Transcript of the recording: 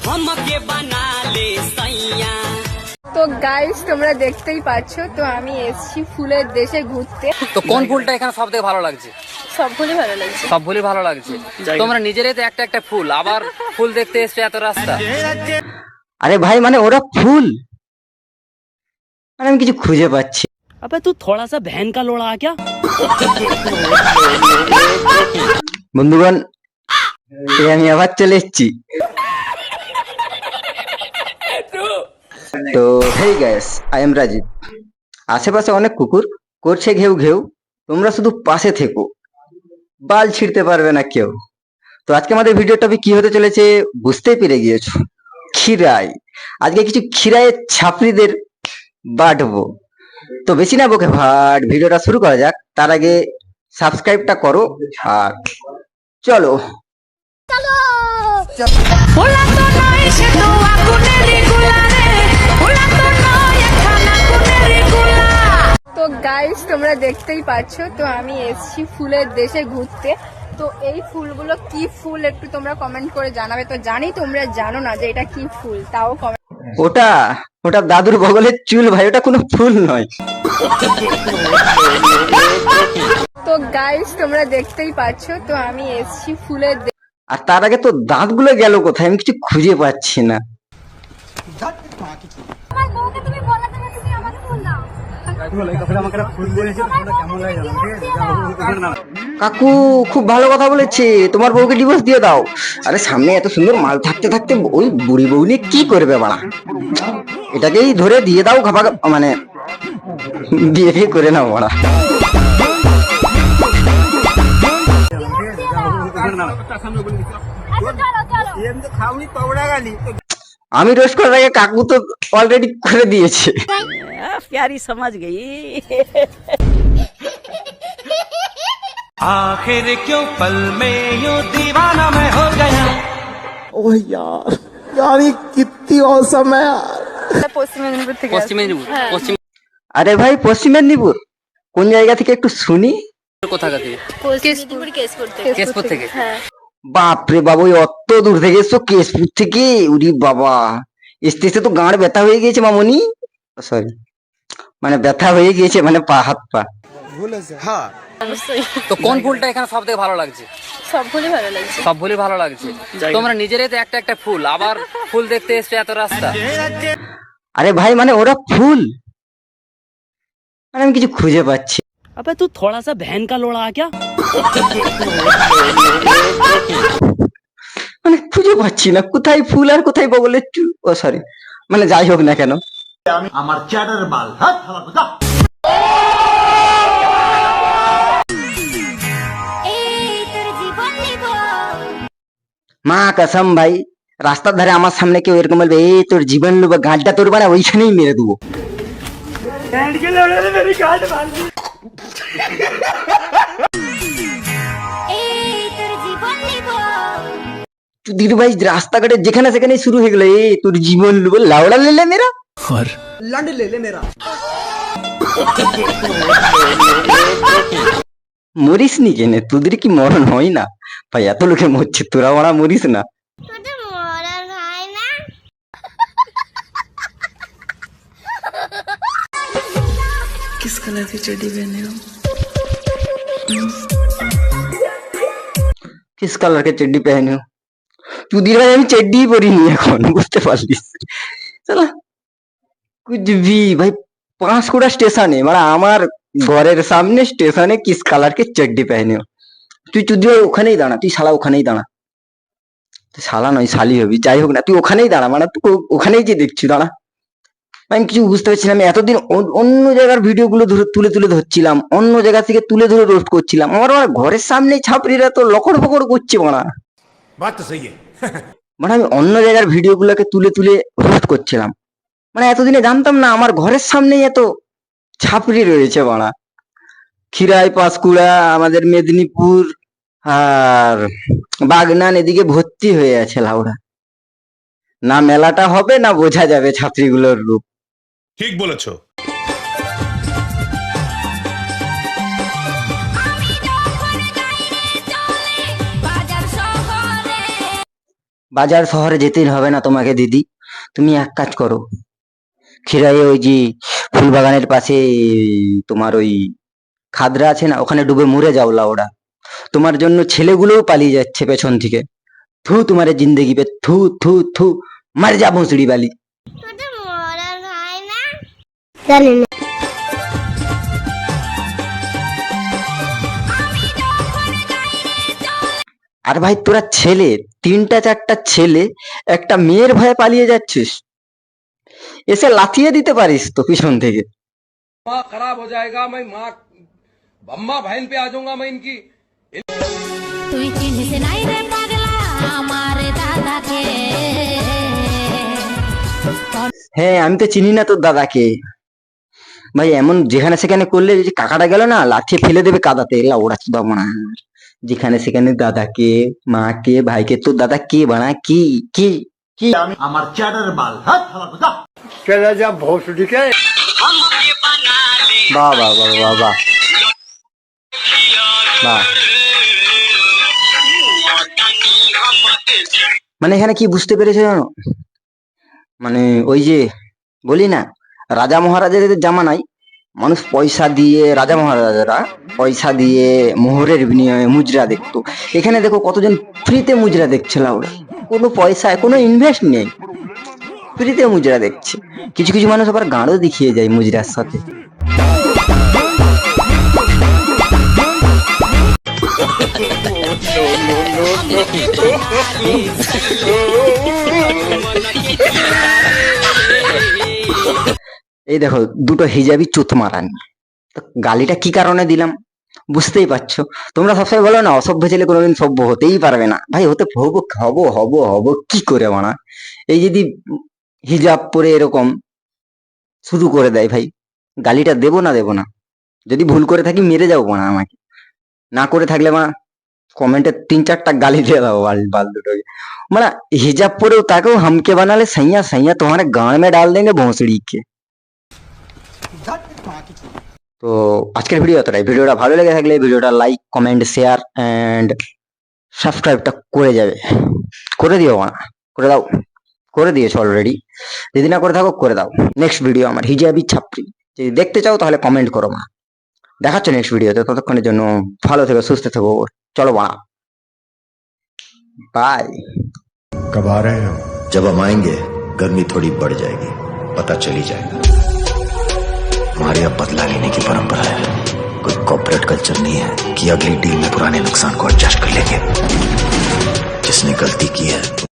हमके बना ले सैया। তো গাইস তোমরা দেখতেই পাচ্ছ, তো আমি এসছি ফুলের দেশে ঘুরতে। তো কোন ফুলটা এখানে সব থেকে ভালো লাগছে? সব ফুলই ভালো লাগছে। সব ফুলই ভালো লাগছে। তোমরা নিজেরাই তো একটা একটা ফুল, আবার ফুল দেখতে এসছো এত রাস্তা। আরে ভাই মানে ওরা ফুল, মানে আমি কিছু খুঁজে পাচ্ছি। अबे तू थोड़ा सा बहन का लोड़ा आ क्या? বন্ধুগণ, আমি আবার চলে এসেছি। তো hey guys, I am Rajiv. আশেপাশে অনেক কুকুর করছে ঘেউ ঘেউ, তোমরা শুধু পাশে থেকো, বাল ছিঁড়তে পারবে না কেউ। তো আজকে আমাদের ভিডিও টপিক কি হতে চলেছে বুঝতেই পেরে গিয়েছো, খিরাই। আজকে কিছু খিরাইয়ের ছাপড়িদের বাটবো। তো বেশি না বকে ভাট, ভিডিওটা শুরু করা যাক। তার আগে সাবস্ক্রাইবটা করো আর চলো। তো গাইস তোমরা দেখতেই পাচ্ছ, তো আমি এসছি ফুলের দেশে ঘুরতে। তো এই ফুলগুলো কি ফুল একটু তোমরা কমেন্ট করে জানাবে। তো জানি তোমরা জানো না যে এটা কি ফুল, তাও কমেন্ট। ওটা ওটা দাদুর বগলের চুল ভাই, ওটা কোনো ফুল নয়। তো গাইস তোমরা দেখতেই পাচ্ছ, তো আমি এসছি ফুলের আর তার আগে তো দাঁতগুলো গেল কোথায়, আমি কিছু খুঁজে পাচ্ছি না। কাকু খুব ভালো কথা বলেছে, তোমার বউকে ডিভোর্স দিয়ে দাও। আরে সামনে এত সুন্দর মাল থাকতে থাকতে ওই বুড়ি বউ নিয়ে কি করবে বাড়া, এটাকেই ধরে দিয়ে দাও খাপা, মানে বিয়ে ফিয়ে করে নাও বাড়া। আমি রোস্ট করার আগে কাকু তো অলরেডি করে দিয়েছে। प्यारी समझ गई। आखिर क्यों पल में यूं दीवाना मैं हो गया। ओह यार यार ये कितनी औसम है यार। পশ্চিম মেদিনীপুর থেকে পশ্চিম মেদিনীপুর। পশ্চিম আরে ভাই পশ্চিম মেদিনীপুর কোন জায়গা থেকে একটু শুনি? কোথা থেকে? কেশপুর থেকে। বাপরে বাবা, ওই অত দূর থেকে এসছো কেশপুর থেকে? উরি বাবা, এসতে এসতে তো গাঁড় ব্যথা হয়ে গিয়েছে মামনি। সরি, মানে ব্যথা হয়ে গিয়েছে, মানে পা হাত পা। তো কোন ফুলটা এখানে সব থেকে ভালো লাগছে? সব ফুলই ভালো লাগছে। সব ফুলই ভালো লাগছে। তোমরা নিজেরাই তো একটা একটা ফুল, আবার ফুল দেখতে এসছো এত রাস্তা। আরে ভাই মানে ওরা ফুল, মানে আমি কিছু খুঁজে পাচ্ছি। अबे तू थोड़ा सा बहन का लोड़ा आ क्या? মানে খুঁজে পাচ্ছি না কোথায় ফুল আর কোথায় বগলের চুল। ও সরি, মানে যাই হোক না কেন, আমার চ্যাটার বাল হাত হালা কথা। মা কসম ভাই, রাস্তার ধারে আমার সামনে কেউ এরকম বলবে এই তোর জীবন নেবো, গাঁটটা তোর বাড়া ওইখানেই মেরে দেবো। দিদি ভাই রাস্তাঘাটে যেখানে সেখানে শুরু হয়ে গেল এই তোর জীবন নেবো, লাউড়া লেলে মেরা আর লান্ড লেলে মেরা। মরিস নি কেনে, তোদের কি মরণ হয় না ভাই? এত লোকে মরছে, তোরা ওরা মরিস না। किस कलर की चड्डी पहने हो? किस कलर के चड्डी पहने हो? তুদির ভাই আমি চেড্ডি পরিনি এখন, বুঝতে পারলিস? চলা কুচবি ভাই, পাঁশকুড়া স্টেশনে, মানে আমার ঘরের সামনে স্টেশনে কিস কালার কে চেড্ডি পহনে हो? তুই চুদি ভাই ওখানেই দাঁড়া, তুই শালা ওখানেই দাঁড়া। শালা নয় শালি হবি, যাই হোক না, তুই ওখানেই দাঁড়া, মানে তুই ওখানেই যে দেখছি দাঁড়া। আমি কিছু বুঝতে পারছি না, আমি এতদিন অন্য জায়গার ভিডিও গুলো তুলে তুলে ধরছিলাম, অন্য জায়গা থেকে তুলে ধরে রোস্ট করছিলাম, আমার ঘরের সামনে ছাপড়িরা তো লকড় ফকড় করছে বাড়া। মানে আমি অন্য জায়গার ভিডিও গুলোকে তুলে তুলে রোস্ট করছিলাম, মানে এতদিনে জানতাম না আমার ঘরের সামনেই এত ছাপড়ি রয়েছে বাড়া। খিরাই, পাঁশকুড়া, আমাদের মেদিনীপুর আর বাগনান এদিকে ভর্তি হয়ে আছে লাউড়া। না মেলাটা হবে না বোঝা যাবে ছাত্রীগুলোর রূপ। ঠিক বলেছো। বাজার শহরে যেতে হবে না তোমাকে দিদি, তুমি এক কাজ করো, খিরাই ওই যে ফুল বাগানের পাশে তোমার ওই খাদরা আছে না, ওখানে ডুবে মরে যাও লাউড়া। তোমার জন্য ছেলেগুলোও পালিয়ে যাচ্ছে পেছন থেকে। থু তোমার জিন্দগি পে, থু থু থু, মার যা ভুঁসড়ি বালি। আর ভাই তোরা ছেলে, 3-4টা ছেলে একটা মেয়ের ভয়ে পালিয়ে যাচ্ছিস, এসে লাথিয়ে দিতে পারিস তো পিছন থেকে। माँ खराब हो जाएगा, मैं माँ अम्मा बहन पे आ जाऊंगा मैं इनकी। তুই চিনিস নাই রে পাগলা আমার দাদাকে। হ্যাঁ আমি তো চিনি না তোর দাদাকে ভাই, এমন যেখানে সেখানে করলে যে কাকাটা গেল না লাথিয়ে ফেলে দেবে কাদাতে, এলা ওরা তো দাম না। যেখানে সেখানে দাদাকে, মাকে, ভাইকে, তোর দাদা কে বানা, কি কি কি আমার চ্যাটার বাল, হ্যাঁ বাহ বাহ বাহ বাহ বাহ বাহ। মানে এখানে কি বুঝতে পেরেছো জানো, মানে ওই যে বলি না রাজা মহারাজাদের জামানায় মানুষ পয়সা দিয়ে, রাজা মহারাজারা পয়সা দিয়ে মোহরের বিনিময়ে মুজরা দেখতো। এখানে দেখো কতজন ফ্রিতে মুজরা দেখছে লাউড়া, কোনো পয়সায় কোনো ইনভেস্ট নেই, ফ্রিতে মুজরা দেখছে। কিছু কিছু মানুষ আবার গাঁড়ও দেখিয়ে যায় মুজরার সাথে। এই দেখো দুটো হিজাবি চুত মারানি, তো গালিটা কি কারণে দিলাম বুঝতেই পারছো। তোমরা সবসময় বলো না অসভ্য ছেলে কোনোদিন সভ্য হতেই পারবে না, ভাই হতে হবো হবো হবো হবো কি করে বানা। এই যদি হিজাব পরে এরকম শুরু করে দেয় ভাই, গালিটা দেবো না দেবো না? যদি ভুল করে থাকি মেরে যাবো না, আমাকে না করে থাকলে মা কমেন্টে 3-4টা গালি দিয়ে দাও বাল দুটোকে। মানে হিজাব পরেও তাকেও হামকে বানালে সैया सैया तुम्हारे गांड में डाल देंगे भोंसड़ी के। তো আজকের ভিডিও এতটাই। ভিডিওটা ভালো লেগে থাকলে ভিডিওটা লাইক, কমেন্ট, শেয়ার এন্ড সাবস্ক্রাইবটা করে যাবে, করে দিও না, করে দাও, করে দিয়েছো অলরেডি, যদি না করে থাকো করে দাও। নেক্সট ভিডিও আমার হিজাবি ছাপরি, যদি দেখতে চাও তাহলে কমেন্ট করো মা। দেখাচ্ছ নেক্সট ভিডিওতে, ততক্ষণের জন্য ভালো থেকো, সুস্থ থেকো, চলো মা, बाय। कब आ रहे हो? जब हम आएंगे गर्मी थोड़ी बढ़ जाएगी, पता चली जाएगा। हमारे अब बदला लेने की परंपरा है, कोई कॉर्पोरेट कल्चर नहीं है कि अगली डील में पुराने नुकसान को एडजस्ट कर लेंगे। जिसने गलती की है